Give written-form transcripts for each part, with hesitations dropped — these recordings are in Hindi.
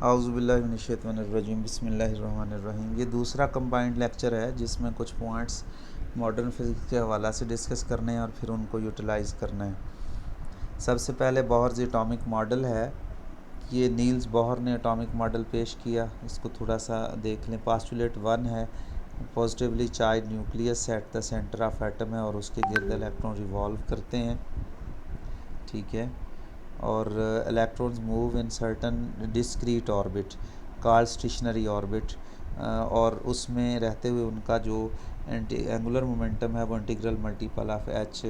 आउज़ुबिल्लाहिमिनश्शैतानिर्रजीम बिस्मिल्लाहिर्रहमानिर्रहीम। ये दूसरा कंबाइंड लेक्चर है जिसमें कुछ पॉइंट्स मॉडर्न फिज़िक्स के हवाला से डिस्कस करने हैं और फिर उनको यूटिलाइज़ करना है। सबसे पहले बोहर्स एटॉमिक मॉडल है। ये नील्स बोहर ने एटॉमिक मॉडल पेश किया, इसको थोड़ा सा देख लें। पास्टुलेट 1 है, positively charge nucleus at the centre of atom है और उसके गिर्द इलेक्ट्रॉन रिवॉल्व करते हैं, ठीक है। और electrons move in certain discrete orbit called stationery orbit, और उसमें रहते हुए उनका जो एंगुलर मोमेंटम है वो इंटीग्रल मल्टीपल ऑफ एच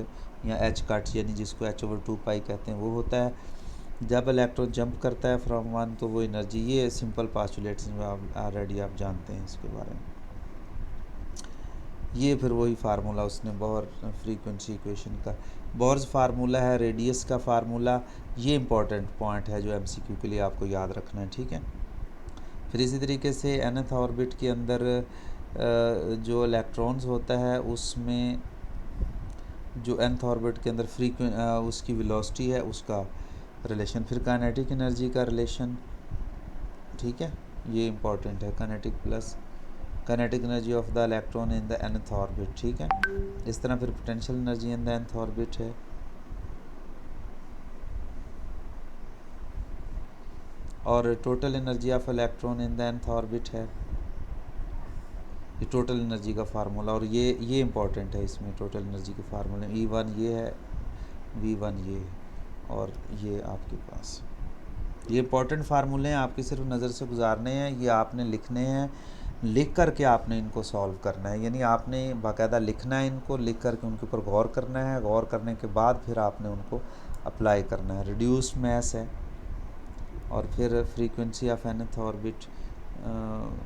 या एच कट यानी जिसको h/2 कहते हैं वो होता है। जब इलेक्ट्रॉन जंप करता है फ्रॉम वन तो वो एनर्जी, ये सिंपल पास्टुलेट्स में आप ऑलरेडी आप जानते हैं इसके बारे में। ये फिर वही फार्मूला उसने बोहर फ्रीक्वेंसी इक्वेशन का, बोहर्स फार्मूला है, रेडियस का फार्मूला। ये इंपॉर्टेंट पॉइंट है जो एमसीक्यू के लिए आपको याद रखना है, ठीक है। फिर इसी तरीके से nth ऑर्बिट के अंदर जो इलेक्ट्रॉन्स होता है उसमें जो nth ऑर्बिट के अंदर उसकी वेलोसिटी है उसका रिलेशन, फिर काइनेटिक एनर्जी का रिलेशन, ठीक है। ये इंपॉर्टेंट है, kinetic energy of the electron in the nth orbit, ठीक है। इस तरह फिर potential energy in the nth orbit है। और total energy of electron in the nth orbit है। ये टोटल एनर्जी का फार्मूला, और ये इंपॉर्टेंट है इसमें टोटल एनर्जी के फार्मूले। E1 ये है, V1 ये है, और ये आपके पास ये इंपॉर्टेंट फार्मूले हैं, आपकी सिर्फ नज़र से गुजारने हैं, ये आपने लिखने हैं, लिख करके आपने इनको सॉल्व करना है। यानी आपने बाकायदा लिखना है, इनको लिख करके उनके ऊपर गौर करना है, गौर करने के बाद फिर आपने उनको अप्लाई करना है। रिड्यूस्ड मैस है, और फिर फ्रीक्वेंसी ऑफ nth ऑर्बिट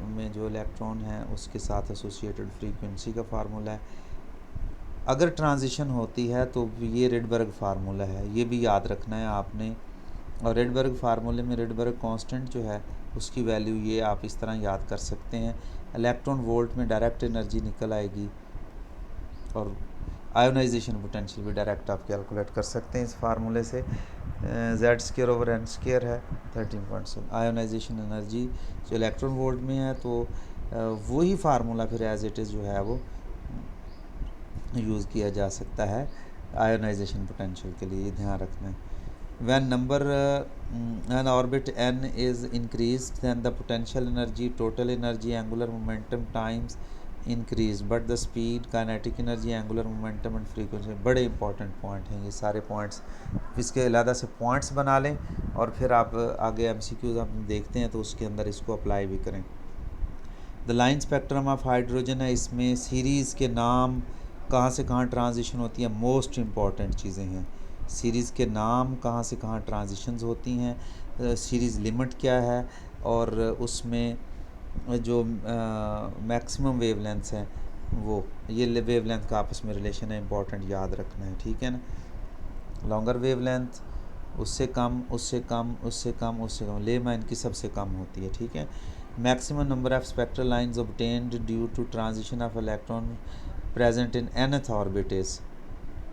में जो इलेक्ट्रॉन है उसके साथ एसोसिएटेड फ्रीक्वेंसी का फार्मूला है। अगर ट्रांजिशन होती है तो ये रेडबर्ग फार्मूला है, ये भी याद रखना है आपने। और रेडबर्ग फार्मूले में रेडबर्ग कांस्टेंट जो है उसकी वैल्यू ये आप इस तरह याद कर सकते हैं। इलेक्ट्रॉन वोल्ट में डायरेक्ट एनर्जी निकल आएगी, और आयोनाइजेशन पोटेंशियल भी डायरेक्ट आप कैलकुलेट कर सकते हैं इस फार्मूले से। Z²/n² है 13.7। आयोनाइजेशन एनर्जी जो इलेक्ट्रॉन वोल्ट में है, तो वही फार्मूला फिर एज इट इज़ जो है वो यूज़ किया जा सकता है आयोनाइजेशन पोटेंशियल के लिए, ध्यान रखना है। When an orbit n is increased, then the potential energy, total energy, angular momentum times increase, but the speed, kinetic energy, angular momentum and frequency, बड़े इंपॉर्टेंट पॉइंट हैं ये सारे पॉइंट्स। इसके अलग से पॉइंट्स बना लें और फिर आप आगे MCQs आप देखते हैं तो उसके अंदर इसको अप्लाई भी करें। The line spectrum of hydrogen है, इसमें सीरीज़ के नाम, कहाँ से कहाँ ट्रांजिशन होती है, मोस्ट इम्पॉर्टेंट चीज़ें हैं। सीरीज़ के नाम, कहाँ से कहाँ ट्रांजिशंस होती हैं, सीरीज़ लिमिट क्या है, और उसमें जो मैक्सिमम वेवलेंथ्स हैं वो, ये वेवलेंथ का आपस में रिलेशन है, इंपॉर्टेंट याद रखना है, ठीक है ना। लॉन्गर वेवलेंथ उससे कम, उससे कम, उससे कम, उससे कम, लेमा इनकी सबसे कम होती है, ठीक है। Maximum number of spectral lines obtained due to transition of electron present in nth orbit is,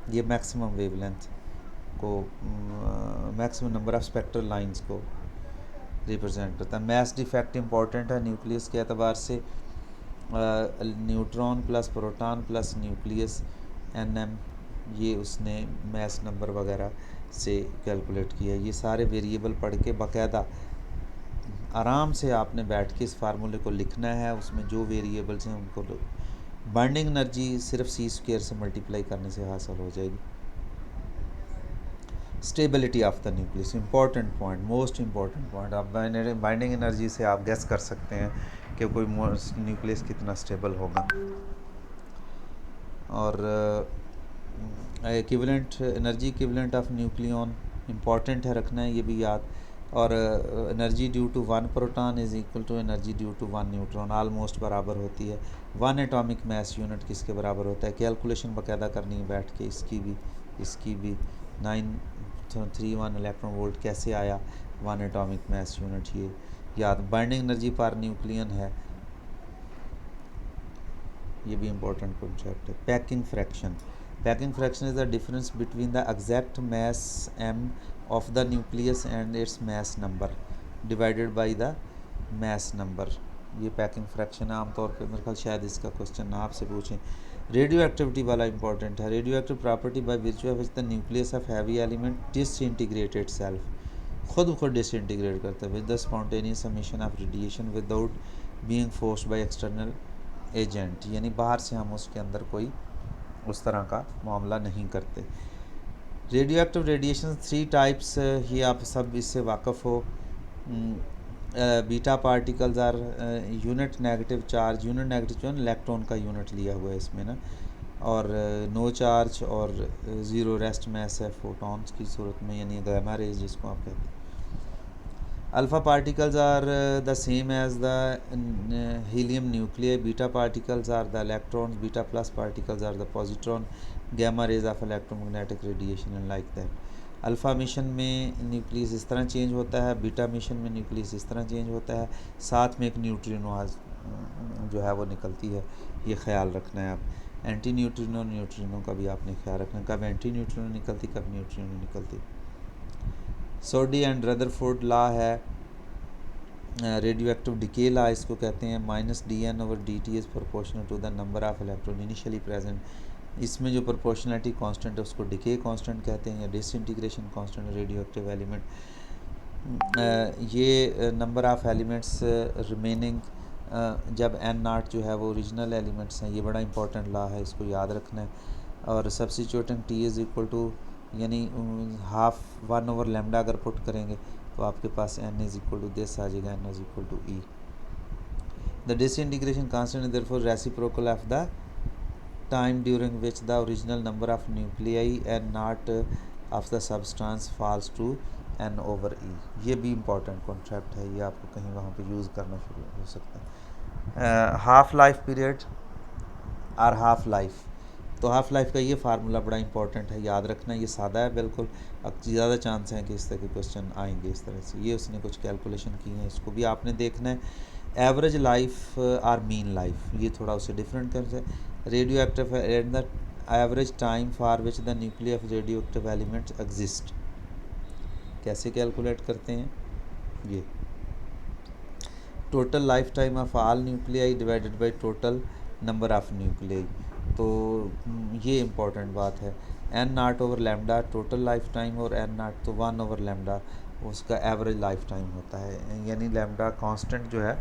ये मैक्सिमम वेवलेंथ को, maximum number of spectral lines को रिप्रेजेंट करता है। मैस डिफेक्ट इंपॉर्टेंट है न्यूक्लियस के एतबार से, neutron plus proton plus nucleus nm, ये उसने मैस नंबर वगैरह से कैलकुलेट किया। ये सारे वेरिएबल पढ़ के बाकायदा आराम से आपने बैठ के इस फार्मूले को लिखना है, उसमें जो वेरिएबल्स हैं उनको। बाइंडिंग एनर्जी सिर्फ c² से मल्टीप्लाई करने से हासिल हो जाएगी। Stability of the nucleus, important point, most important point. आप बाइंडिंग एनर्जी से आप गेस कर सकते हैं कि कोई न्यूक्लियस कितना स्टेबल होगा। और equivalent energy, equivalent of nucleon important है, रखना है ये भी याद। और energy due to 1 proton is equal to energy due to 1 neutron, almost बराबर होती है। 1 एटॉमिक मैस यूनिट किसके बराबर होता है, कैलकुलेशन बाकायदा करनी है बैठ के, इसकी भी 931 इलेक्ट्रॉन वोल्ट कैसे आया 1 एटॉमिक मैस यूनिट, ये याद। बाइंडिंग एनर्जी पर न्यूक्लियन है, ये भी इंपॉर्टेंट कॉन्सेप्ट है। Packing fraction, packing fraction is the difference between the exact mass m of the nucleus and its mass number. Divided by the mass number. ये पैकिंग फ्रैक्शन है आमतौर पे, मेरे ख्याल शायद इसका क्वेश्चन ना आपसे पूछें। रेडियो एक्टिविटी वाला इंपॉर्टेंट है। Radio active property by which of the nucleus of heavy element disintegrate itself, खुद डिसइंटीग्रेट करता है with the spontaneous emission of radiation without being forced by external agent, यानी बाहर से हम उसके अंदर कोई उस तरह का मामला नहीं करते। रेडियो एक्टिव रेडिएशन 3 टाइप्स, ये आप सब इससे वाक़फ़ हो। Beta particles are unit negative charge, unit negative charge electron का यूनिट लिया हुआ है इसमें ना, और नो चार्ज और ज़ीरो रेस्ट मैस है फोटॉन्स की सूरत में, यानी गामा रेज जिसको आप कहते हैं। Alpha particles are the same as the helium nuclear, beta particles are the electrons, beta plus particles are the positron, gamma rays of electromagnetic radiation and like that. Alpha mission में न्यूक्लियस इस तरह चेंज होता है, बीटा मिशन में न्यूक्लियस इस तरह चेंज होता है, साथ में एक न्यूट्रिनो जो है वो निकलती है, ये ख्याल रखना है आप। एंटी न्यूट्रिनो न्यूट्रिनो का भी आपने ख्याल रखना है, कब एंटी न्यूट्रिनो निकलती कब न्यूट्रिनो निकलती। सोडी एंड रदरफोर्ड लॉ है, रेडियो एक्टिव डिके लॉ इसको कहते हैं, -dn/dt is proportional to the number of electron initially present. इसमें जो प्रोपोर्शनलिटी कांस्टेंट है उसको डिके कांस्टेंट कहते हैं या disintegration constant radio active element. ये नंबर ऑफ़ एलिमेंट्स रिमेनिंग जब n0 जो है वो ओरिजिनल एलिमेंट्स हैं, ये बड़ा इंपॉर्टेंट लॉ है, इसको याद रखना है। और substituting t is equal to, यानी 1/2 अगर पुट करेंगे तो आपके पास n is equal to this आ जाएगा, n is equal to e। The disintegration constant therefore reciprocal of the time during which the original number of nuclei n0 of the substance falls to n/e। ये भी इम्पॉर्टेंट कॉन्सेप्ट है, ये आपको कहीं वहाँ पे यूज़ करना शुरू हो सकता है। हाफ़ लाइफ पीरियड और हाफ़ लाइफ, तो हाफ़ लाइफ का ये फार्मूला बड़ा इंपॉर्टेंट है, याद रखना। ये सादा है बिल्कुल, अब ज़्यादा चांस हैं कि इस तरह के क्वेश्चन आएंगे इस तरह से। ये उसने कुछ कैलकुलेशन की हैं, इसको भी आपने देखना है। एवरेज लाइफ और मीन लाइफ, ये थोड़ा उससे डिफरेंट टर्म्स है। Radio active at the average time for which the nuclear of radio active elements exist, कैसे कैलकुलेट करते हैं ये, total life time of all nuclei divided by total number of nuclei. तो ये इम्पॉर्टेंट बात है। n0/λ टोटल लाइफ टाइम और n0 तो 1/λ उसका एवरेज लाइफ टाइम होता है, यानी लैम्डा कांस्टेंट जो है,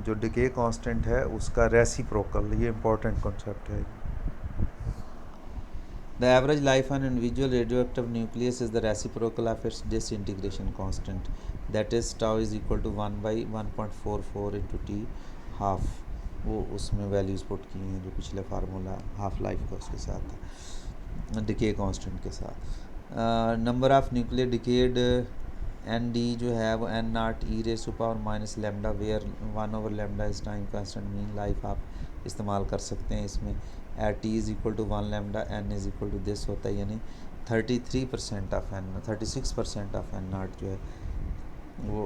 जो डिके कांस्टेंट है उसका रेसिप्रोकल, ये इंपॉर्टेंट कॉन्सेप्ट है। The average life on individual radioactive nucleus is the reciprocal of its disintegration constant, that is tau is equal to 1/1.44 × t half. वो उसमें वैल्यूज़ पुट की हैं जो पिछले फार्मूला हाफ लाइफ का उसके साथ था, डिके कांस्टेंट के साथ। Number of nuclear decayed ND जो है वो n0e⁻⁻λ where 1/λ is time constant mean life आप इस्तेमाल कर सकते हैं इसमें। At t is equal to 1λ n is equal to this होता है, यानी 33% ऑफ n 36% ऑफ n0 जो है वो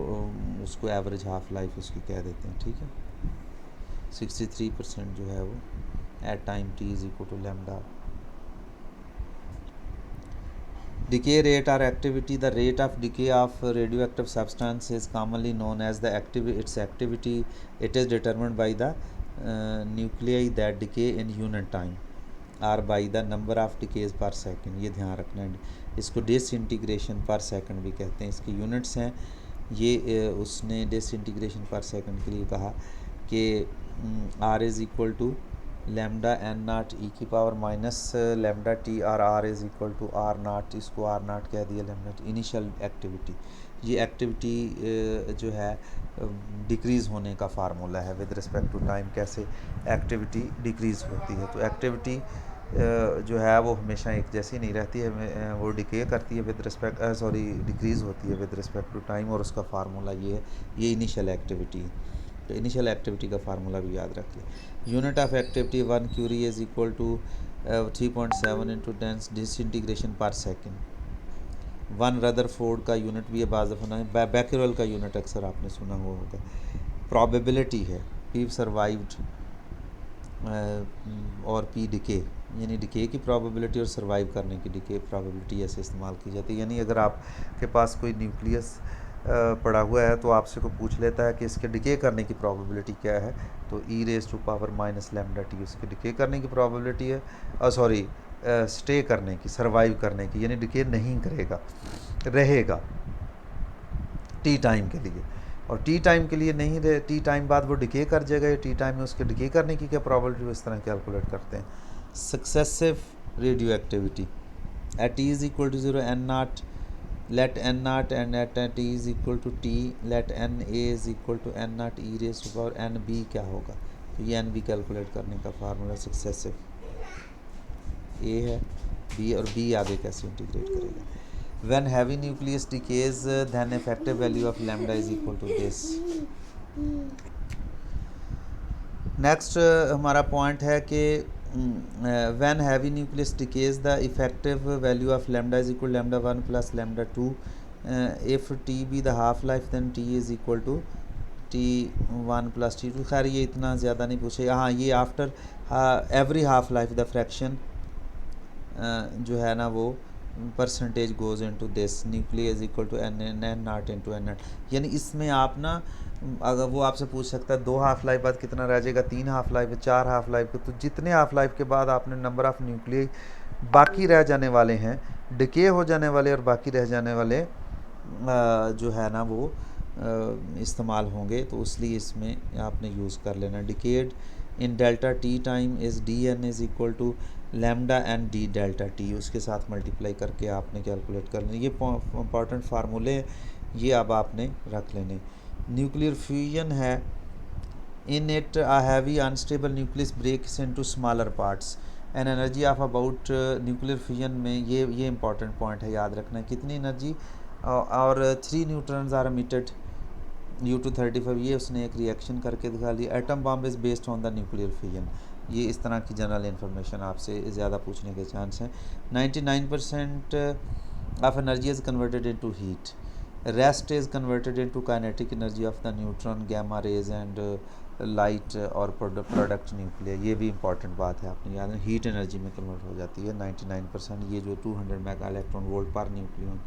उसको एवरेज हाफ लाइफ उसकी कह देते हैं, ठीक है। 63% जो है वो at time t is equal to λ। Decay rate or activity, the rate of decay of radioactive substance is commonly known as its activity. It is determined by the nuclei that decay in unit time or by the number of decays per second। ये ध्यान रखना है, इसको डिसइंटीग्रेशन पर सेकंड भी कहते हैं, इसकी यूनिट्स हैं ये। उसने डिसइंटीग्रेशन पर सेकंड के लिए कहा कि r is equal to lambda n0 e⁻⁻λ t और r is equal to r0, इसको r0 कह दिया लैम्डा t। इनिशियल एक्टिविटी, ये एक्टिविटी जो है डिक्रीज़ होने का फार्मूला है विद रिस्पेक्ट टू टाइम, कैसे एक्टिविटी डिक्रीज़ होती है। तो एक्टिविटी जो है वो हमेशा एक जैसी नहीं रहती है, वो डिके करती है विद रिस्पेक्ट डिक्रीज़ होती है विद रिस्पेक्ट टू टाइम, और उसका फार्मूला ये है, ये इनिशियल एक्टिविटी है। तो इनिशियल एक्टिविटी का फार्मूला भी याद रखिए। Unit of activity 1 curie is equal to 3.7 × 10 disintegration per second. 1 Rutherford का यूनिट भी है, बाज़ दफ़ा बैकेरल का यूनिट अक्सर आपने सुना हुआ होगा। प्रोबेबिलिटी है P सर्वाइव्ड और P डिके, यानी डिके की प्रोबेबिलिटी और सर्वाइव करने की डिके प्रोबेबिलिटी ऐसे इस्तेमाल की जाती है। यानी अगर आपके पास कोई न्यूक्लियस पड़ा हुआ है तो आपसे को पूछ लेता है कि इसके डिके करने की प्रोबेबिलिटी क्या है, तो e⁻⁻ उसके डिके करने की प्रोबेबिलिटी है, सॉरी स्टे करने की, सर्वाइव करने की, यानी डिके नहीं करेगा, रहेगा टी टाइम के लिए। और टी टाइम के लिए नहीं रहे, टी टाइम बाद वो डिके कर जाएगा, या टी टाइम में उसके डिके करने की क्या प्रोबेबिलिटी, वो इस तरह कैलकुलेट करते हैं। Successive radio activity at t is equal to 0 n0 let n0 and at t is equal to t let n a is equal to n0 e⁻⁴ n b क्या होगा, तो ये n b कैलकुलेट करने का फार्मूला सक्सेसिव a है, b और b आगे कैसे इंटीग्रेट करेगा। when heavy nucleus decays then effective value of lambda is equal to this। Next हमारा पॉइंट है कि when heavy nucleus decays the effective value of lambda is equal to λ1 plus λ2 if t be the half life then t is equal to t1 plus t2। खैर ये इतना ज़्यादा नहीं पूछे। हाँ, ये after every half life the fraction जो है ना वो percentage goes into this nucleus is equal to n0 into n0। यानी इसमें आप ना, अगर वो आपसे पूछ सकता है 2 हाफ लाइफ बाद कितना रह जाएगा, 3 हाफ लाइफ, 4 हाफ लाइफ, तो जितने हाफ लाइफ के बाद आपने नंबर ऑफ़ न्यूक्लियस बाकी रह जाने वाले हैं, डिके हो जाने वाले और बाकी रह जाने वाले जो है ना वो इस्तेमाल होंगे, तो इसलिए इसमें आपने यूज़ कर लेना। Decayed in delta T time is D N is equal to lambda N D delta T, उसके साथ मल्टीप्लाई करके आपने कैलकुलेट कर लेना। ये इंपॉर्टेंट फार्मूले, ये अब आपने रख लेने। न्यूक्लियर फ्यूजन है, in it a heavy unstable nucleus breaks into smaller parts an energy of about, nuclear fusion में ये इंपॉर्टेंट पॉइंट है, याद रखना कितनी एनर्जी, और 3 न्यूट्रॉन्स आर एमिटेड U235, ये उसने एक रिएक्शन करके दिखा लिया। Atom bomb is based on the nuclear fusion. ये इस तरह की जनरल इन्फॉर्मेशन आपसे ज़्यादा पूछने के चांस हैं। 99% of energy is converted into heat, rest is converted into kinetic energy of the neutron, gamma rays and light और प्रोडक्ट न्यूक्लियर। ये भी इंपॉर्टेंट बात है, आपने याद है, हीट एनर्जी में कन्वर्ट हो जाती है 99%। ये जो 200 mega electron volt per nucleon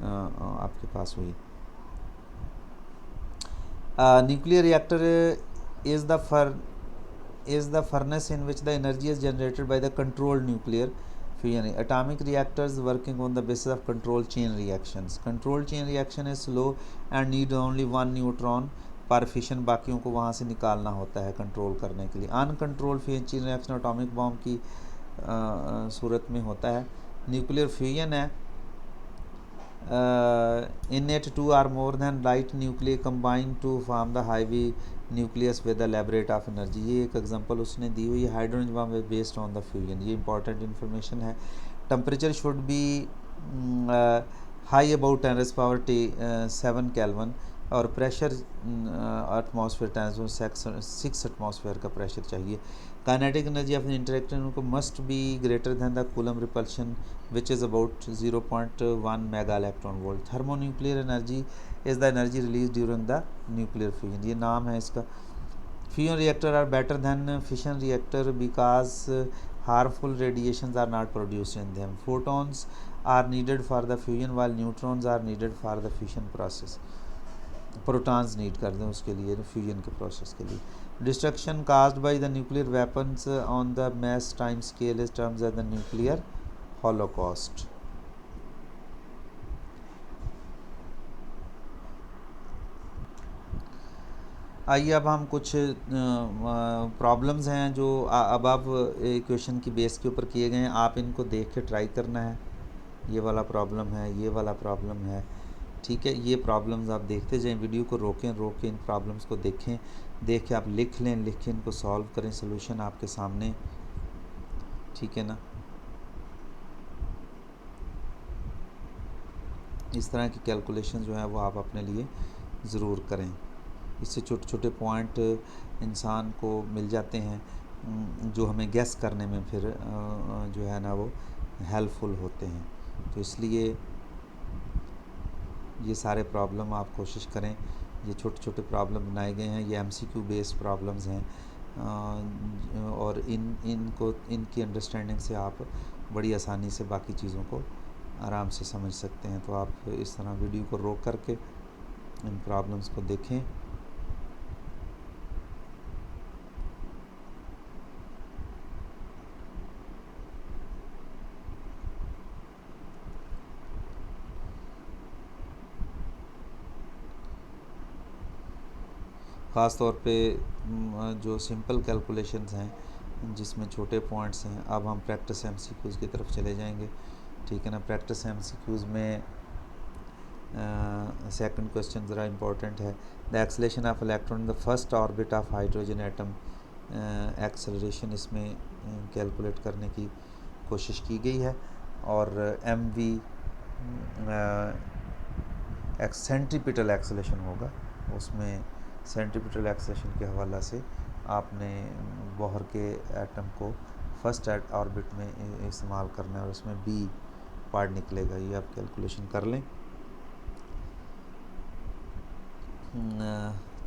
आपके पास हुई। Nuclear reactor is the furnace in which the energy is generated by the controlled nuclear fusion. Atomic reactors working on the basis of controlled chain reactions. Controlled chain reaction is slow and need only 1 neutron पर फिशन, बाकियों को वहाँ से निकालना होता है कंट्रोल करने के लिए। Uncontrolled chain reaction atomic bomb की सूरत में होता है। न्यूक्लियर फ्यूजन है, in it 2 or more than light nuclei combine to form the heavy nucleus with the elaborate of energy। ये एक एग्जांपल उसने दी हुई है। हाइड्रोजन बॉम्ब है बेस्ड ऑन द फ्यूजन, ये इंपॉर्टेंट इन्फॉर्मेशन है। Temperature should be high about 10⁻7 kelvin और प्रेशर एटमॉस्फेयर 10⁻6 एटमॉस्फेयर का प्रेशर चाहिए। Kinetic energy of the interaction को must be greater than the coulomb repulsion which is about 0.1 mega electron volt। thermonuclear energy is the energy released during the nuclear fusion, ये नाम है इसका। fusion reactor are better than fission reactor because harmful radiations are not produced in them। photons are needed for the fusion while neutrons are needed for the fission process। Protons need करते हैं उसके लिए, फ्यूजन के प्रोसेस के लिए। Destruction caused by the nuclear weapons on the mass time scale is terms as the nuclear holocaust. आइए अब हम कुछ प्रॉब्लम्स हैं जो अब आप इक्वेशन की बेस के ऊपर किए गए हैं, आप इनको देख के ट्राई करना है। ये वाला प्रॉब्लम है, ये वाला प्रॉब्लम है, ठीक है। ये प्रॉब्लम्स आप देखते जाएं, वीडियो को रोक के इन प्रॉब्लम्स को देख के आप लिख लें, लिख के इनको सॉल्व करें, सोल्यूशन आपके सामने, ठीक है ना। इस तरह की कैलकुलेशन जो है वो आप अपने लिए ज़रूर करें। इससे छोटे छोटे पॉइंट इंसान को मिल जाते हैं जो हमें गेस करने में फिर जो है ना वो हेल्पफुल होते हैं। तो इसलिए ये सारे प्रॉब्लम आप कोशिश करें, ये छोटे छोटे प्रॉब्लम बनाए गए हैं, ये MCQ बेस्ड प्रॉब्लम्स हैं, और इनकी अंडरस्टैंडिंग से आप बड़ी आसानी से बाकी चीज़ों को आराम से समझ सकते हैं। तो आप इस तरह वीडियो को रोक करके इन प्रॉब्लम्स को देखें। ख़ास तौर पे जो सिंपल कैलकुलेशंस हैं जिसमें छोटे पॉइंट्स हैं, अब हम प्रैक्टिस एमसीक्यूज़ की तरफ चले जाएंगे। ठीक है ना। प्रैक्टिस एमसीक्यूज़ में सेकंड क्वेश्चन ज़रा इम्पोर्टेंट है। The acceleration of electron in the first orbit of hydrogen atom, acceleration इसमें कैलकुलेट करने की कोशिश की गई है। और एम वी सेंट्रीपिटल एक्सेलरेशन होगा, उसमें सेंट्रीपिटल एक्सेलरेशन के हवाला से आपने बोहर के एटम को फर्स्ट ऑर्बिट में इस्तेमाल करना है और उसमें बी पार्ट निकलेगा। ये आप कैलकुलेशन कर लें।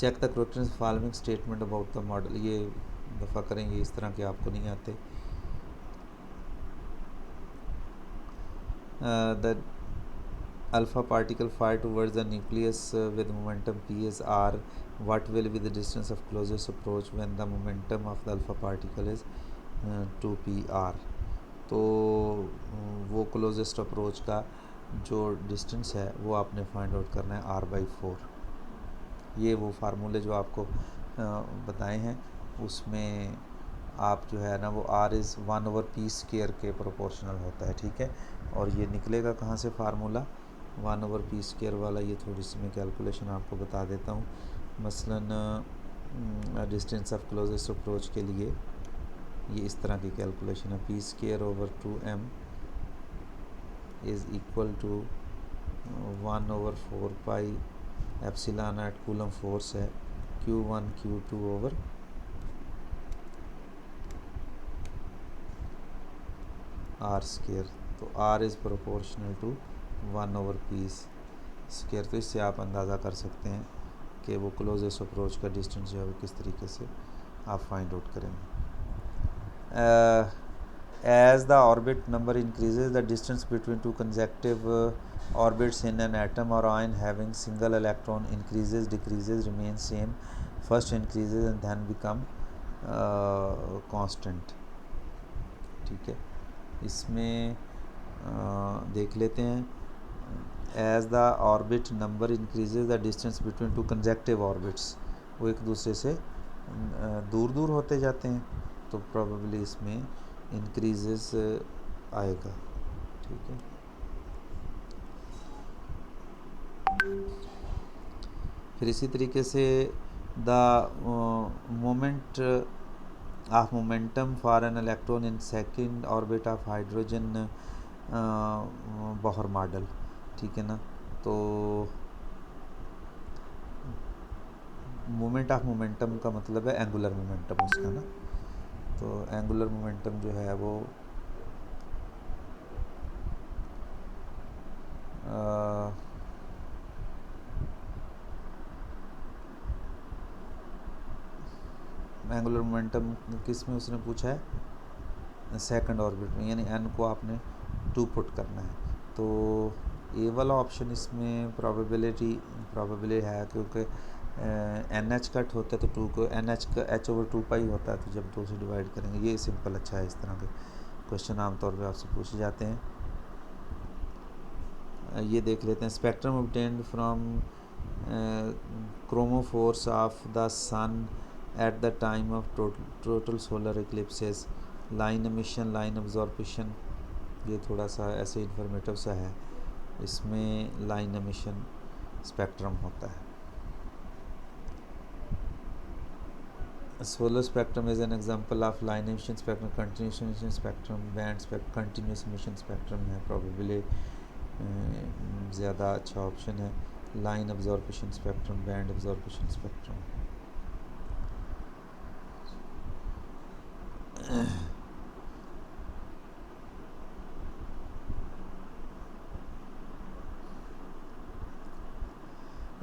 Check the correctness following statement about the model. ये दफ़ा करेंगे, इस तरह के आपको नहीं आते। द alpha particle fly towards the nucleus with momentum ps r. What will be the distance of closest approach when the momentum of the alpha particle is 2pr? तो वो क्लोजेस्ट अप्रोच का जो डिस्टेंस है वो आपने फाइंड आउट करना है r/4। ये वो फार्मूले जो आपको बताए हैं उसमें आप जो है ना वो r इज़ 1/p² के प्रोपोर्शनल होता है। ठीक है। और ये निकलेगा कहाँ से फार्मूला 1/p² वाला? ये थोड़ी सी मैं कैलकुलेशन आपको बता देता हूँ। मसलन डिस्टेंस ऑफ क्लोजेस्ट अप्रोच के लिए ये इस तरह की कैलकुलेशन है। p²/2m is equal to 1/4 pi epsilon at coulomb force है q1 q2 ओवर r²। तो r is proportional to 1/p²। तो इससे आप अंदाज़ा कर सकते हैं कि वो क्लोजेस्ट अप्रोच का डिस्टेंस जो है वो किस तरीके से आप फाइंड आउट करेंगे। As the orbit number increases the distance between two consecutive orbits in an atom और ion having single electron increases decreases remain same, first increases and then become constant. ठीक है। इसमें देख लेते हैं। As the orbit number increases the distance between two consecutive orbits, वो एक दूसरे से दूर दूर होते जाते हैं, तो प्रोबेबली इसमें इंक्रीजेस आएगा। ठीक है। फिर इसी तरीके से the moment of momentum for an electron in second orbit of hydrogen Bohr model. ठीक है ना। तो मोमेंट ऑफ मोमेंटम का मतलब है एंगुलर मोमेंटम उसका ना। तो एंगुलर मोमेंटम जो है वो एंगुलर मोमेंटम किस में उसने पूछा है? सेकंड ऑर्बिट में, यानी एन को आपने 2 पुट करना है। तो ए वाला ऑप्शन इसमें प्रोबेबिलिटी है, क्योंकि एन एच कट होता है तो 2 को एन एच का h/2 पाई होता है, तो जब 2 से डिवाइड करेंगे ये सिंपल अच्छा है। इस तरह के क्वेश्चन आमतौर पे आपसे पूछे जाते हैं। ये देख लेते हैं। Spectrum obtained from chromophores of the sun at the time of total solar eclipses, line emission, line absorption. ये थोड़ा सा ऐसे इन्फॉर्मेटिव सा है, इसमें लाइन एमिशन स्पेक्ट्रम होता है। Solar spectrum is an example of line emission spectrum, continuous emission spectrum, band spectrum, continuous emission spectrum है। प्रोबेबली ज़्यादा अच्छा ऑप्शन है line absorption spectrum, band absorption spectrum.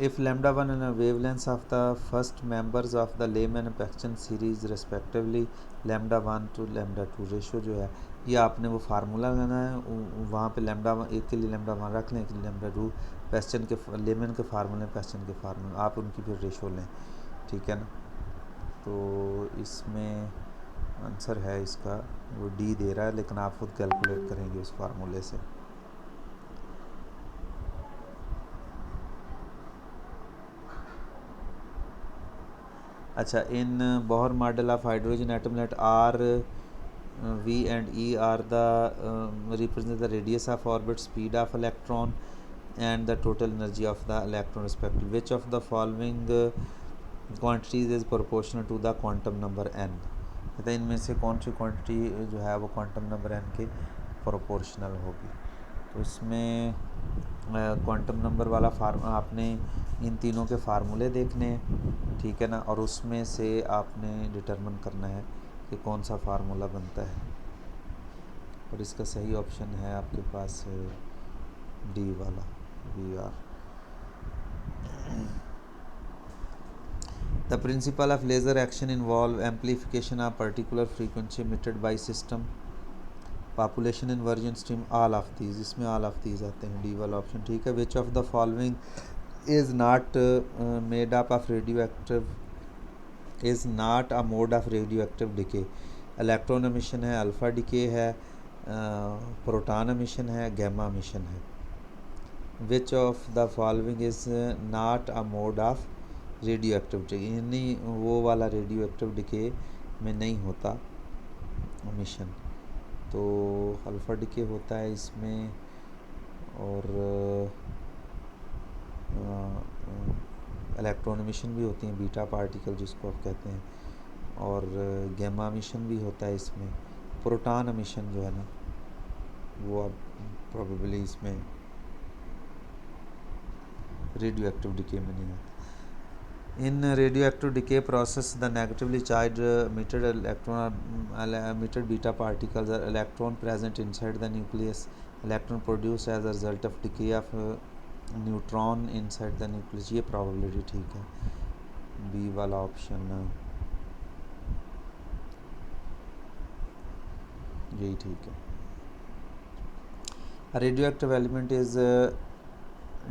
if lambda 1 and a wavelengths of the first members of the Lyman-Paxton series respectively lambda 1 to lambda 2 ratio जो है ये आपने वो फार्मूला लेना है, वहाँ पे लैम्डा एक के लिए लैम्डा 1 रख लें, एक के लिए लैम्डा 2, पैस्टन के लेमन के फार्मूले पैस्टन के फार्मूले आप उनकी फिर रेशो लें, ठीक है ना। तो इसमें आंसर है इसका वो डी दे रहा है, लेकिन आप खुद कैलकुलेट करेंगे उस फार्मूले से। अच्छा, in Bohr model of hydrogen atom let R V and E are the represent the radius of orbit, speed of electron and the total energy of the electron respectively. Which of the following quantities is proportional to the quantum number n? कहते हैं इनमें से कौन सी क्वांटिटी जो है वो क्वांटम नंबर n के प्रोपोर्शनल होगी। तो इसमें क्वांटम नंबर वाला आपने इन तीनों के फार्मूले देखने हैं, ठीक है ना, और उसमें से आपने डिटरमिन करना है कि कौन सा फार्मूला बनता है, और इसका सही ऑप्शन है आपके पास डी वाला VR। The principle of laser action involve amplification of particular frequency emitted by system, population inversion stream, all of these, इसमें ऑल ऑफ दीज आते हैं, डी वाला ऑप्शन ठीक है। विच of the following is not made up of radio active is not a mode of radio active decay, electron emission है, अल्फ़ा डिके है, प्रोटॉन एमिशन है, गैमा एमिशन है। विच of the following is not a mode of radio active decay, यानी वो वाला रेडियो एक्टिव डिके में नहीं होता एमिशन। तो अल्फ़ा डिके होता है इसमें, और इलेक्ट्रॉन एमिशन भी होती हैं, बीटा पार्टिकल जिसको आप कहते हैं, और गैमा एमिशन भी होता है इसमें। प्रोटॉन एमिशन जो है ना वो अब प्रोबेबली इसमें रेडियो एक्टिव डिके में नहीं आता। इन radio active decay process the negatively charge emitted beta particles are electron present inside the nucleus, electron produced as a result of decay of neutron inside the nucleus, ये प्रोबेबिलिटी ठीक है, बी वाला ऑप्शन यही ठीक है। Radio active element is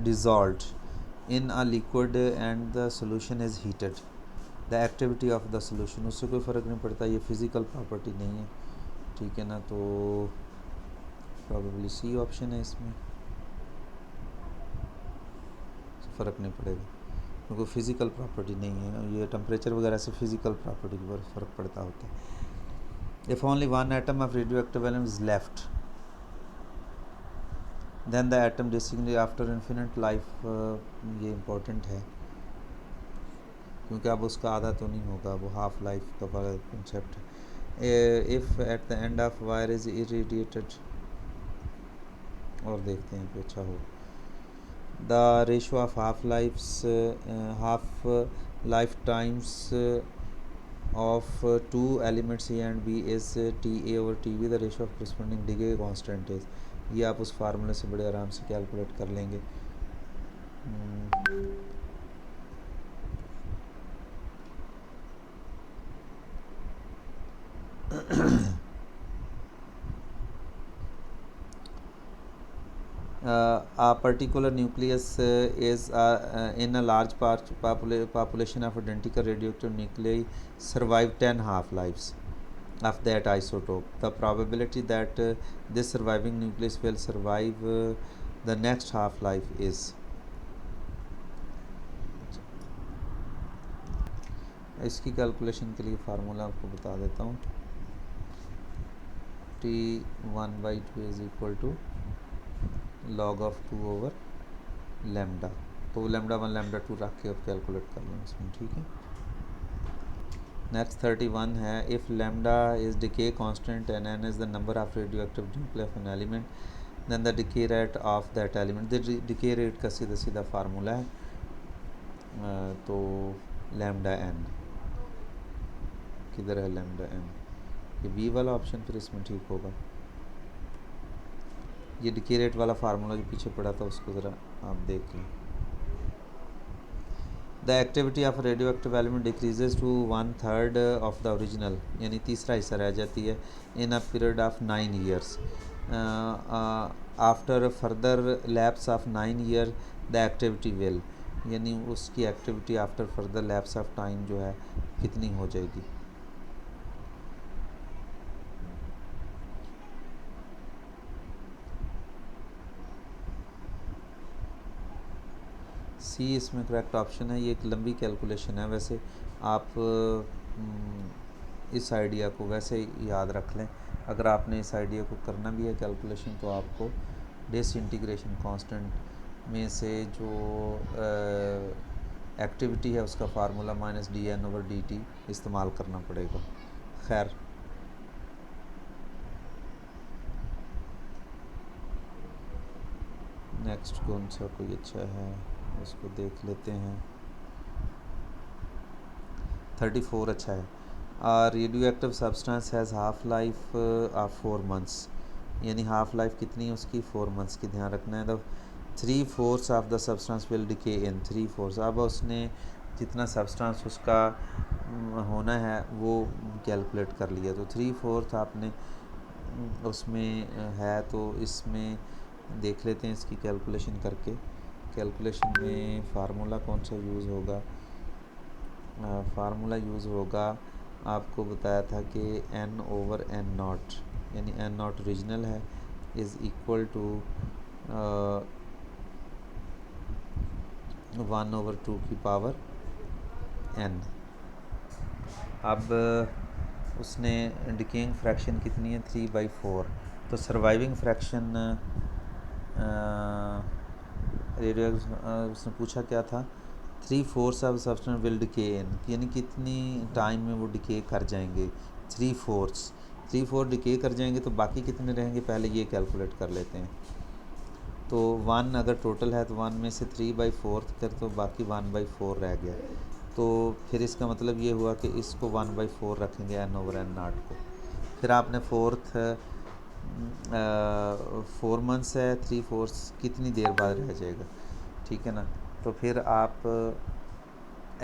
dissolved in a liquid and the solution is heated, the activity of the solution, उससे कोई फ़र्क नहीं पड़ता, ये फिज़िकल प्रॉपर्टी नहीं है, ठीक है ना। तो प्रॉबेबली सी ऑप्शन है, इसमें फ़र्क नहीं पड़ेगा क्योंकि फिज़िकल प्रॉपर्टी नहीं है, ये टेम्परेचर वगैरह से फिज़िकल प्रॉपर्टी पर फ़र्क पड़ता होता है। If only one atom of radio active element is left then the atom dissing after infinite life, ये इम्पोर्टेंट है क्योंकि अब उसका आधा तो नहीं होगा, वो हाफ लाइफ का कंसेप्ट है। If at the end of wire is irradiated, और देखते हैं कि अच्छा हो। The ratio of half life times of two elements A and B is TA over TB, the ratio of corresponding decay constant is, ये आप उस फार्मूले से बड़े आराम से कैलकुलेट कर लेंगे। A particular nucleus is in a large population of identical radioactive nuclei survive 10 half-lives of that isotope. The probability that this surviving nucleus will survive the next half-life is, इसकी कैलकुलेशन के लिए फार्मूला आपको बता देता हूँ। T1/2 is equal to log of 2 over lambda, तो lambda 1 lambda 2 रख के अब कैलकुलेट कर लें इसमें, ठीक है। नेक्स्ट 31 है, if lambda is decay constant and n is the number of radioactive nuclei of an element then the decay rate of that element, the decay rate का सीधा सीधा फार्मूला है, तो lambda n, किधर है lambda n, ये बी वाला ऑप्शन फिर इसमें ठीक होगा। ये डिके रेट वाला फार्मूला जो पीछे पड़ा था उसको ज़रा आप देख लें। The activity of radio active element decreases to 1/3 of the original, यानी तीसरा हिस्सा रह जाती है in a period of 9 years. After further lapse of 9 year the activity will, यानी उसकी activity after further lapse of time जो है कितनी हो जाएगी। सी इसमें करेक्ट ऑप्शन है। ये एक लंबी कैलकुलेशन है, वैसे आप इस आइडिया को वैसे याद रख लें। अगर आपने इस आइडिया को करना भी है कैलकुलेशन, तो आपको डिसइंटीग्रेशन कांस्टेंट में से जो एक्टिविटी है उसका फार्मूला -dn/dt इस्तेमाल करना पड़ेगा। खैर, नेक्स्ट कौन सा कोई अच्छा है उसको देख लेते हैं। 34 अच्छा है। Radio active substance has half life of 4 months, यानी हाफ लाइफ कितनी है उसकी, 4 मंथ्स की ध्यान रखना है। The 3/4 of the substance will decay in 3/4। अब उसने जितना सब्सटेंस उसका होना है वो कैलकुलेट कर लिया, तो 3/4 आपने उसमें है, तो इसमें देख लेते हैं इसकी कैलकुलेशन करके। कैलकुलेशन में फार्मूला कौन सा यूज़ होगा, फार्मूला यूज़ होगा, आपको बताया था कि n/n0, यानी n0 ओरिजिनल है, इज़ इक्वल टू 1/2 की पावर n। अब उसने डिकेइंग फ्रैक्शन कितनी है, 3/4। तो सर्वाइविंग फ्रैक्शन रेडियो उसने पूछा क्या था, 3/4 ऑफ सब्सटेंस विल डिके इन, यानी कितनी टाइम में वो डिके कर जाएंगे। 3/4 डिके कर जाएंगे, तो बाकी कितने रहेंगे पहले ये कैलकुलेट कर लेते हैं। तो 1 अगर टोटल है तो 1 में से 3/4 कर, तो बाकी 1/4 रह गया। तो फिर इसका मतलब ये हुआ कि इसको 1/4 रखेंगे n/n0 को। फिर आपने 4 मंथ्स है, 3/4 कितनी देर बाद रह जाएगा, ठीक है ना। तो फिर आप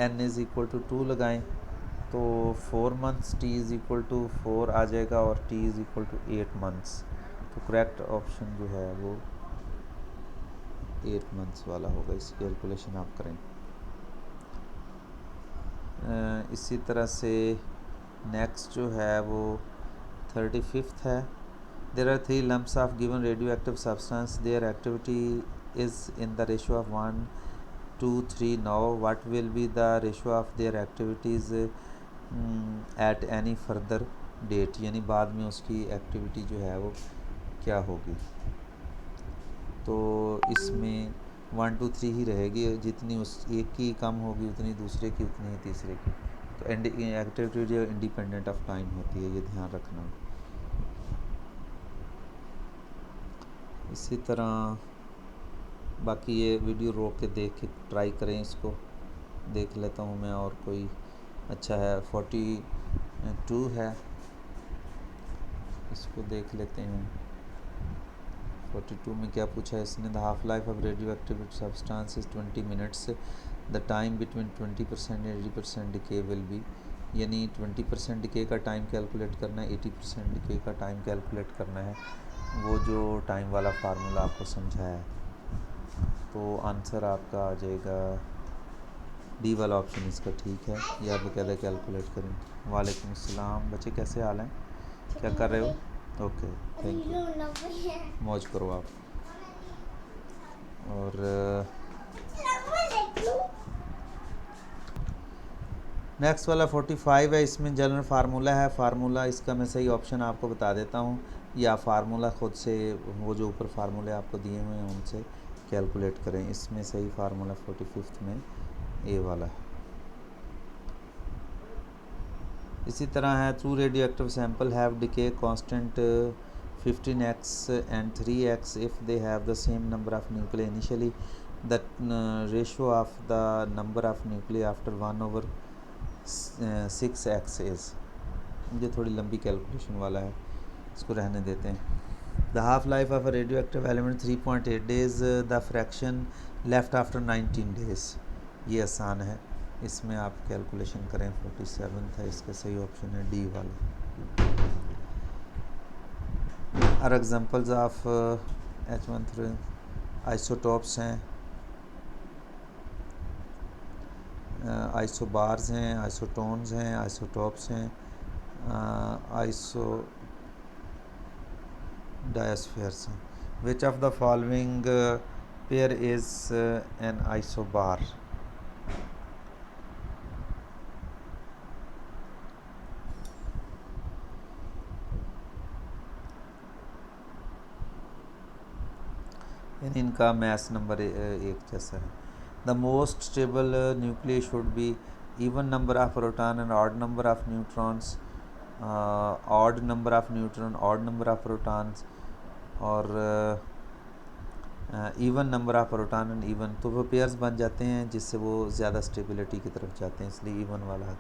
n=2 लगाएं, तो 4 मंथ्स t=4 आ जाएगा और t=8 मंथ्स। तो करेक्ट ऑप्शन जो है वो 8 मंथ्स वाला होगा। इस कैलकुलेशन आप करें। इसी तरह से नेक्स्ट जो है वो 35 है। There are 3 lumps of given radio active substance, their activity is in the ratio of 1 2 3। Now what will be the ratio of their activities at any further date, यानी बाद में उसकी एक्टिविटी जो है वो क्या होगी। तो इसमें 1 2 3 ही रहेगी, जितनी उस एक की कम होगी उतनी दूसरे की, उतनी ही तीसरे की। तो एक्टिविटी जो इंडिपेंडेंट ऑफ टाइम होती है, ये ध्यान रखना। इसी तरह बाकी ये वीडियो रोक के देख के ट्राई करें, इसको देख लेता हूँ मैं। और कोई अच्छा है, 42 है, इसको देख लेते हैं। 42 में क्या पूछा है इसने, the half life of radio active substance is 20 minutes, the time between 20% and 80% decay will be, यानी 20% डिके का टाइम कैलकुलेट करना है, 80% डिके का टाइम कैलकुलेट करना है, वो जो टाइम वाला फार्मूला आपको समझाया है। तो आंसर आपका आ जाएगा डी वाला ऑप्शन इसका, ठीक है। ये आप बकायदा कैलकुलेट करें। वालेकुम अस्सलाम बच्चे, कैसे हाल हैं, क्या कर रहे हो? ओके, थैंक यू, मौज करो आप। और नेक्स्ट वाला 45 है, इसमें जनरल फार्मूला है। फार्मूला इसका मैं सही ऑप्शन आपको बता देता हूँ, या फार्मूला ख़ुद से वो जो ऊपर फार्मूले आपको दिए हुए हैं उनसे कैलकुलेट करें। इसमें सही फार्मूला 45 में ए वाला है। इसी तरह है, through radio active sample have decay constant 15x and 3x if they have the same number of nuclei initially, the ratio of the number of nuclei after 1/6x is। मुझे थोड़ी लंबी कैलकुलेशन वाला है, इसको रहने देते हैं। The half life of a radio active element 3.8 days, the fraction left after 19 days। ये आसान है, इसमें आप कैलकुलेशन करें 47 था, इसका सही ऑप्शन है डी वाला। Are examples of H13 isotopes हैं, आइसोबार्स हैं, आइसोटोन्स हैं, आइसोटॉप्स हैं, आइसो डायस्फेयर्स हैं। Which of the following pair is an isobar? इनका मैस नंबर एक जैसा है। The most stable nucleus should be even number of proton and odd number of neutrons, odd number of neutron, odd number of protons, और even number of proton and even, तो वो पेयर्स बन जाते हैं जिससे वो ज़्यादा स्टेबिलिटी की तरफ जाते हैं, इसलिए इवन वाला है।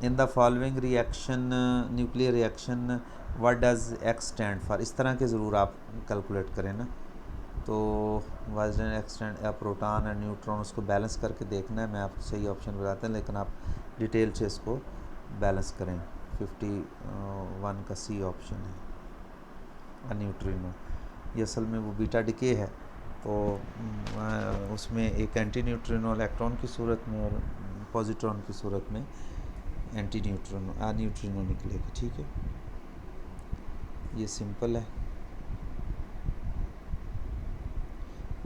In the following reaction nuclear reaction what does x stand for, इस तरह के ज़रूर आप कैलकुलेट करें ना। तो वाइजन एक्सटेंड या प्रोटॉन और न्यूट्रॉन, उसको बैलेंस करके देखना है। मैं आपको सही ऑप्शन बताते हैं, लेकिन आप डिटेल से इसको बैलेंस करें। 51 का सी ऑप्शन है न्यूट्रिनो। ये असल में वो बीटा डिके है, तो उसमें एक एंटी न्यूट्रिनो इलेक्ट्रॉन की सूरत में और पॉजिट्रॉन की सूरत में एंटी न्यूट्रिनो न्यूट्रिनो निकलेगा। ठीक है, ये सिंपल है।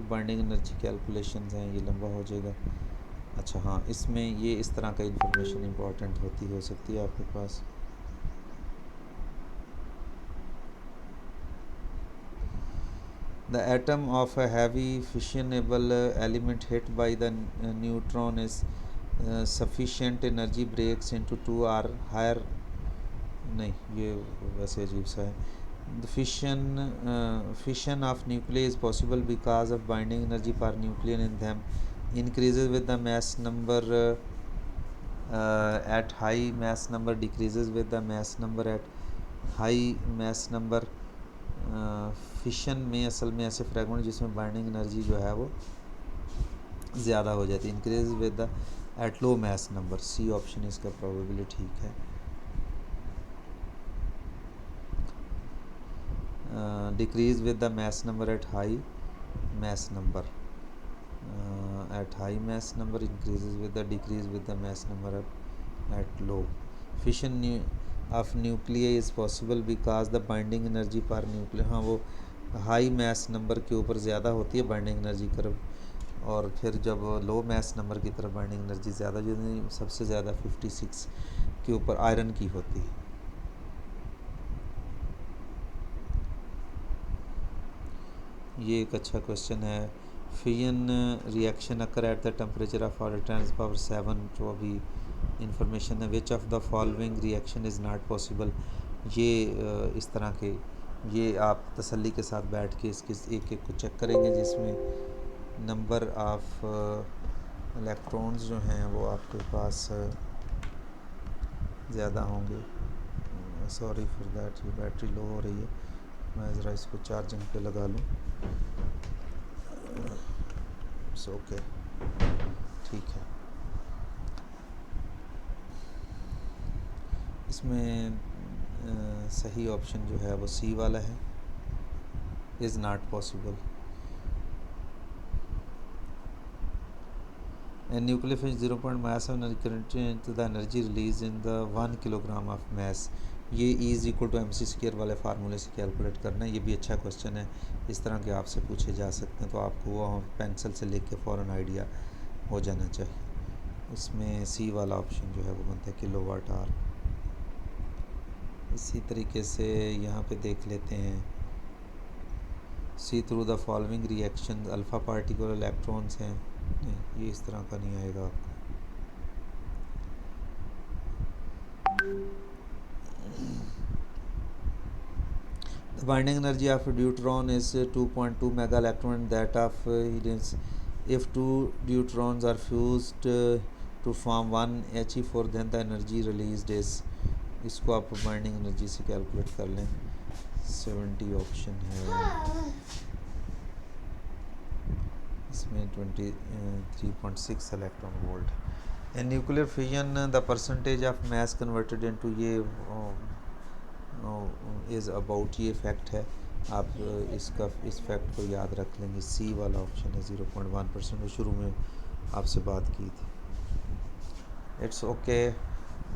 बाइंडिंग एनर्जी कैलकुलेशंस हैं, ये लंबा हो जाएगा। अच्छा हाँ, इसमें ये इस तरह का इंफॉर्मेशन इंपॉर्टेंट हो सकती है आपके पास। The atom of a heavy fissionable element hit by the neutron is sufficient energy breaks into 2 or higher, नहीं ये वैसे अजीब सा है। The fission of nuclei is possible because of binding energy per nucleon in them increases with the mass number at high mass number, decreases with the mass number at high mass number। Fission में असल में ऐसे फ्रेगमेंट जिसमें बाइंडिंग एनर्जी जो है वो ज़्यादा हो जाती है, increase with the at low mass number. C option इसका प्रोबेबली ठीक है। Decrease with the mass number at high mass number, at high mass number increases with the decrease with the mass number at low। Fission of nuclei is possible because the binding energy per nuclei, हाँ वो हाई mass number के ऊपर ज़्यादा होती है बाइंडिंग एनर्जी कर्व, और फिर जब लो mass number की तरफ बाइंडिंग एनर्जी ज़्यादा, जो सबसे ज़्यादा 56 के ऊपर आयरन की होती है। ये एक अच्छा क्वेश्चन है। Fission reaction occur at the temperature of order 10⁻⁷, जो अभी इंफॉर्मेशन है। विच of the following reaction is not possible, ये इस तरह के, ये आप तसल्ली के साथ बैठ के इसके एक एक को चेक करेंगे, जिसमें नंबर ऑफ इलेक्ट्रॉन्स जो हैं वो आपके पास ज़्यादा होंगे। सॉरी फॉर दैट, ये बैटरी लो हो रही है, मैं ज़रा इसको चार्जिंग पे लगा लूँ। ओके ठीक है। इसमें सही ऑप्शन जो है वो सी वाला है, is not possible. Nuclear fish 0. mass of the energy released in the 1 kilogram of mass, ये इज़ इक्वल टू mc² वाले फार्मूले से कैलकुलेट करना है। ये भी अच्छा क्वेश्चन है, इस तरह के आपसे पूछे जा सकते हैं, तो आपको वो पेंसिल से लिख के फ़ौरन आइडिया हो जाना चाहिए। इसमें सी वाला ऑप्शन जो है वो बनता है किलोवाट आवर। इसी तरीके से यहाँ पे देख लेते हैं, see through the following reaction alpha particular electrons हैं, नहीं ये इस तरह का नहीं आएगा आपको। The binding energy of deuteron is 2.2 mega electron, that of helium। If two deuterons are fused to form one He4, then the energy released is, इसको आप बाइंडिंग एनर्जी से कैलकुलेट कर लें। 70 ऑप्शन है इसमें 23.6 electron volt. In nuclear fission the percentage of mass converted into ये इज़ अबाउट, ये फैक्ट है। आप इसका इस फैक्ट को याद रख लेंगे। सी वाला ऑप्शन है 0.1%, वो शुरू में आपसे बात की थी। It's okay.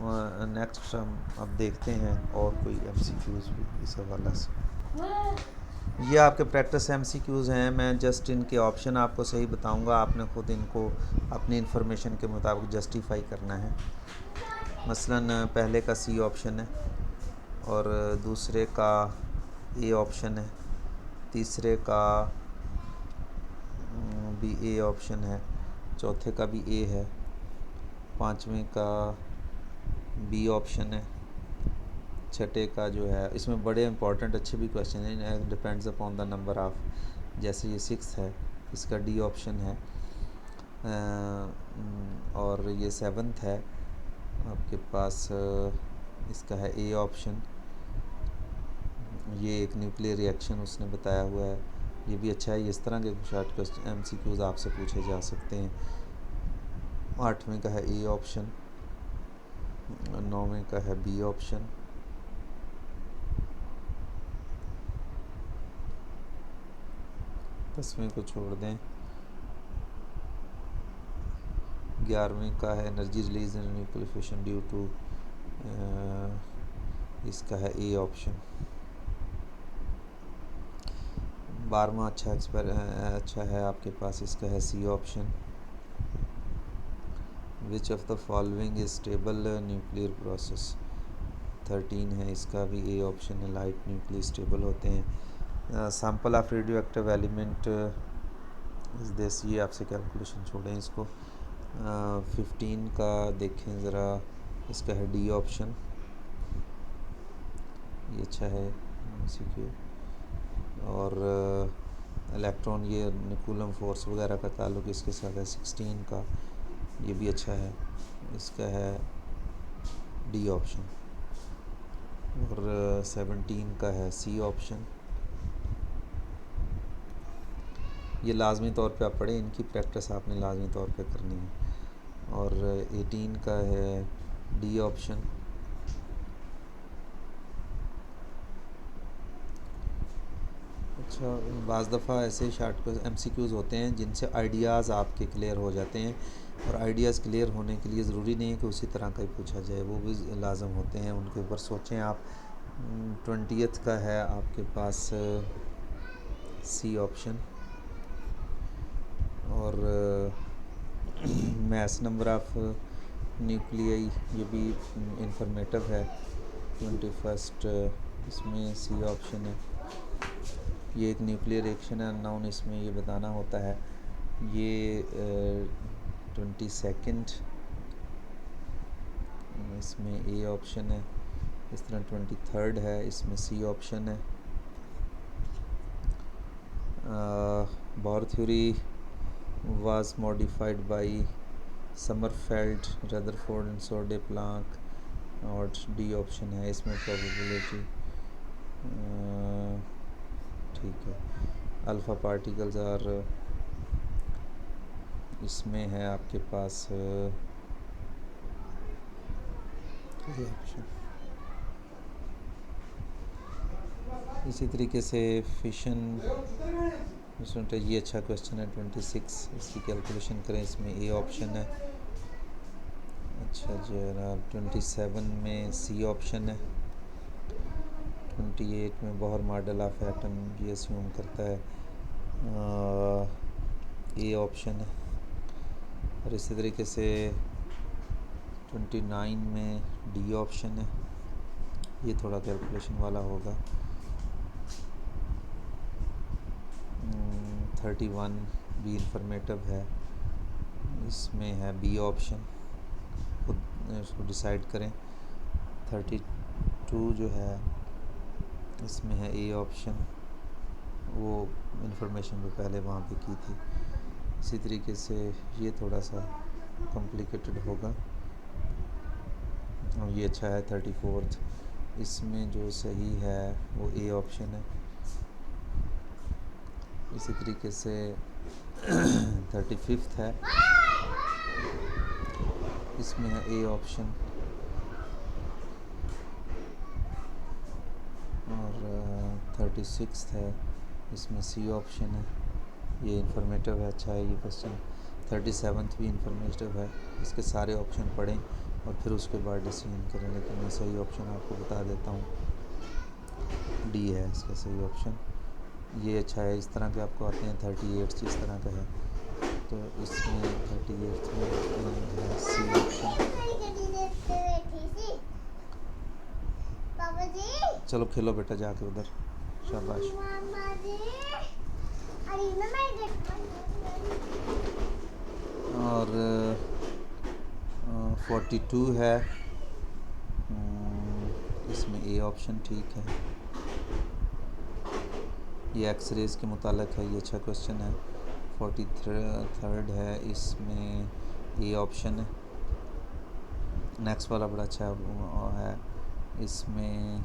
नेक्स्ट हम अब देखते हैं और कोई MCQs भी इस हवाला से। ये आपके प्रैक्टिस MCQs हैं। मैं जस्ट इनके ऑप्शन आपको सही बताऊंगा, आपने ख़ुद इनको अपनी इन्फॉर्मेशन के मुताबिक जस्टिफाई करना है। मसलन पहले का सी ऑप्शन है और दूसरे का ए ऑप्शन है, तीसरे का भी ए ऑप्शन है, चौथे का भी ए है, पाँचवें का बी ऑप्शन है, छठे का जो है, इसमें बड़े इंपॉर्टेंट अच्छे भी क्वेश्चन हैं, depends upon the number of, जैसे ये 6 है, इसका डी ऑप्शन है, और ये 7th है आपके पास, इसका है ए ऑप्शन। ये एक न्यूक्लियर रिएक्शन उसने बताया हुआ है, ये भी अच्छा है। इस तरह के शॉर्ट क्वेश्चन MCQs आपसे पूछे जा सकते हैं। 8वें का है ए ऑप्शन, 9वें का है बी ऑप्शन, 10वें को छोड़ दें, 11वें का है energy release in nuclear fission due to, इसका है ए ऑप्शन। 12वां अच्छा है आपके पास, इसका है C option. Which of the following is stable nuclear process, 13 है, इसका भी ए ऑप्शन है। लाइट न्यूक्लियर स्टेबल होते हैं। Sample of radio active element is this, ये आपसे कैलकुलेशन छोड़ें इसको। 15 का देखें ज़रा, इसका है डी ऑप्शन, ये अच्छा है MCQ। और इलेक्ट्रॉन, ये कूलम फोर्स वगैरह का ताल्लुक इसके साथ है। 16 का ये भी अच्छा है, इसका है डी ऑप्शन। और 17 का है सी ऑप्शन। ये लाजमी तौर पे आप पढ़ें, इनकी प्रैक्टिस आपने लाजमी तौर पे करनी है। और 18 का है डी ऑप्शन। अच्छा, बाज़ दफ़ा ऐसे शार्ट MCQs होते हैं जिनसे आइडियाज़ आपके क्लियर हो जाते हैं, और आइडियाज़ क्लियर होने के लिए ज़रूरी नहीं है कि उसी तरह का ही पूछा जाए, वो भी लाजम होते हैं, उनके ऊपर सोचें आप। 20th का है आपके पास सी ऑप्शन। और मैस नंबर ऑफ न्यूक्लियाई, ये भी इंफॉर्मेटिव है। 21st, इसमें सी ऑप्शन है। ये एक न्यूक्लियर रिएक्शन है अननोन, इसमें ये बताना होता है। ये 22nd, इसमें ए ऑप्शन है। इस तरह 23rd है, इसमें सी ऑप्शन है। Bohr theory was modified by Sommerfeld, Rutherford and Soddy Planck, और डी ऑप्शन है इसमें प्रोबेबिलिटी। ठीक है। अल्फ़ा पार्टिकल्स और इसमें है आपके पास ऑप्शन। इसी तरीके से फिशन, ये अच्छा क्वेश्चन है। 26, इसकी कैलकुलेशन करें, इसमें ए ऑप्शन है। अच्छा जनाब, 27 में सी ऑप्शन है। 28 में बोहर मॉडल ऑफ एटम ये अस्यूम करता है, ए ऑप्शन है। और इसी तरीके से 29 में डी ऑप्शन है, ये थोड़ा कैलकुलेशन वाला होगा। 31 भी इंफॉर्मेटिव है, इसमें है बी ऑप्शन, खुद इसको डिसाइड करें। 32 जो है इसमें है ए ऑप्शन, वो इंफॉर्मेशन भी पहले वहाँ पे की थी। इसी तरीके से ये थोड़ा सा कॉम्प्लिकेटेड होगा, और ये अच्छा है। 34th, इसमें जो सही है वो ए ऑप्शन है। इसी तरीके से 35 है, इसमें है ए ऑप्शन। और 36 है, इसमें सी ऑप्शन है। ये इंफॉर्मेटिव है, अच्छा है ये क्वेश्चन। 37 भी इंफॉर्मेटिव है। इसके सारे ऑप्शन पढ़ें और फिर उसके बाद डिसीजन करें, लेकिन मैं सही ऑप्शन आपको बता देता हूँ, डी है इसका सही ऑप्शन। ये अच्छा है, इस तरह के आपको आते हैं। 38 इस तरह का है, तो इसमें 38 में सी ऑप्शन। चलो खेलो बेटा जाके उधर, शाबाश। और 42 है, इसमें ए ऑप्शन ठीक है। ये एक्सरेज के मुतालिक है, ये अच्छा क्वेश्चन है। 43rd है, इसमें ए ऑप्शन है। नेक्स्ट वाला बड़ा अच्छा है, इसमें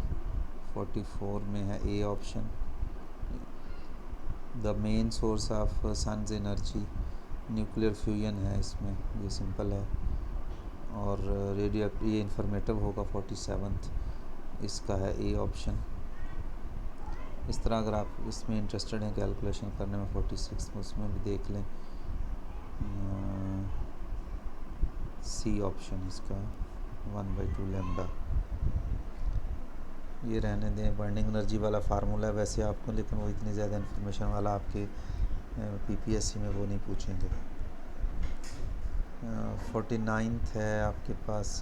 44 में है A option. The main source of sun's energy nuclear fusion है, इसमें ये सिंपल है। और रेडियो ये इंफॉर्मेटिव होगा। 47 इसका है ए ऑप्शन। इस तरह अगर आप इसमें इंटरेस्टेड हैं कैलकुलेशन करने में 46 में, उसमें भी देख लें। सी ऑप्शन इसका 1/2 लैम्डा। ये रहने दें, बर्निंग एनर्जी वाला फार्मूला है वैसे आपको, लेकिन वो इतनी ज़्यादा इन्फॉर्मेशन वाला आपके पीपीएससी में वो नहीं पूछेंगे। 49th है आपके पास,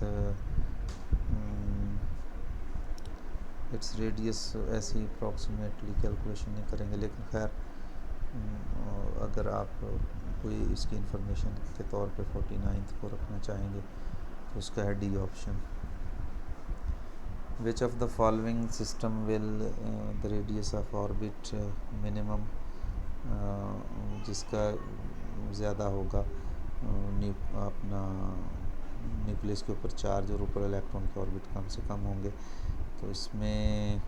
इट्स रेडियस। ऐसे ही अप्रॉक्सीमेटली कैलकुलेशन नहीं करेंगे, लेकिन खैर अगर आप कोई इसकी इंफॉर्मेशन के तौर पे 49th को रखना चाहेंगे तो उसका है D option. Which of the following system will the radius of orbit minimum, जिसका ज़्यादा होगा अपना न्यूक्लियस के ऊपर चार्ज और ऊपर इलेक्ट्रॉन के ऑर्बिट कम से कम होंगे, तो इसमें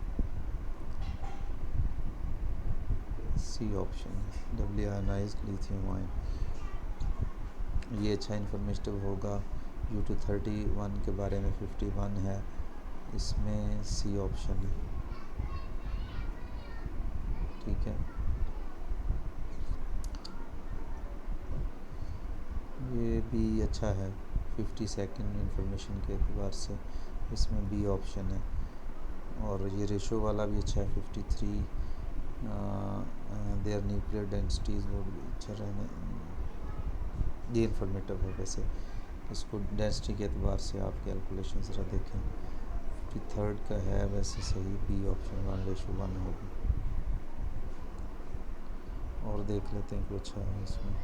C option doubly ionised lithium ion. ये अच्छा इन्फॉर्मेटिव होगा। U231 के बारे में 51 है, इसमें सी ऑप्शन है, ठीक है। ये भी अच्छा है 52nd इंफॉर्मेशन के एतबार से, इसमें बी ऑप्शन है। और ये रेशो वाला भी अच्छा है 53 देयर न्यूक्लियर डेंसिटीज़, वो भी अच्छा रहने, ये इंफॉर्मेटिव है वैसे। इसको डेंसिटी के एतबार से आप कैलकुलेशन ज़रा देखें। 53rd का है वैसे सही, बी ऑप्शन 1:1 होगी। और देख लेते हैं कुछ अच्छा है इसमें।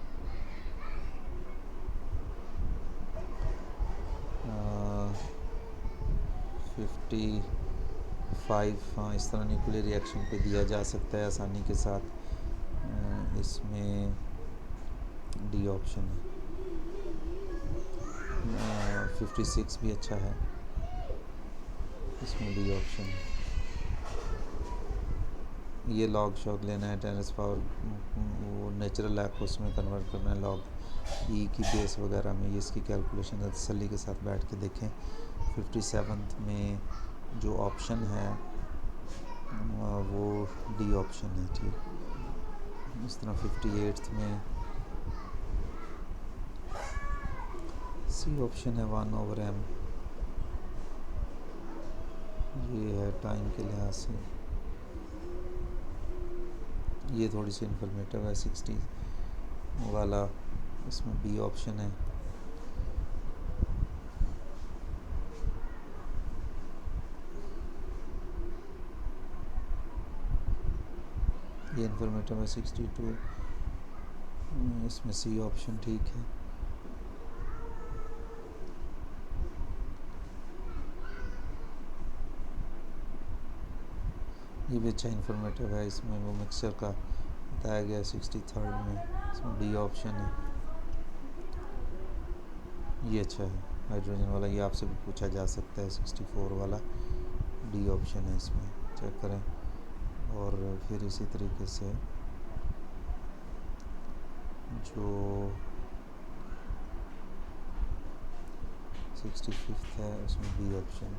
55 हाँ, इस तरह न्यूक्लियर रिएक्शन पे दिया जा सकता है आसानी के साथ, इसमें डी ऑप्शन है। 56 भी अच्छा है, इसमें डी ऑप्शन है। ये लॉग शॉक लेना है, टेनिस पावर वो नेचुरल है, आपको उसमें कन्वर्ट करना है लॉग ई की बेस वगैरह में। ये इसकी कैलकुलेशन तसल्ली के साथ बैठ के देखें। 57th में जो ऑप्शन है वो डी ऑप्शन है, ठीक। इस तरह 58th में सी ऑप्शन है 1/m। ये है टाइम के लिहाज से, ये थोड़ी सी इन्फॉर्मेटिव है 60 वाला, इसमें बी ऑप्शन है। ये इन्फॉर्मेटिव है 62, इसमें सी ऑप्शन ठीक है। ये भी अच्छा इन्फॉर्मेटिव है, इसमें वो मिक्सचर का बताया गया 63rd में, इसमें डी ऑप्शन है। ये अच्छा है हाइड्रोजन वाला, ये आपसे भी पूछा जा सकता है 64 वाला, डी ऑप्शन है, इसमें चेक करें। और फिर इसी तरीके से जो 65 है उसमें बी ऑप्शन।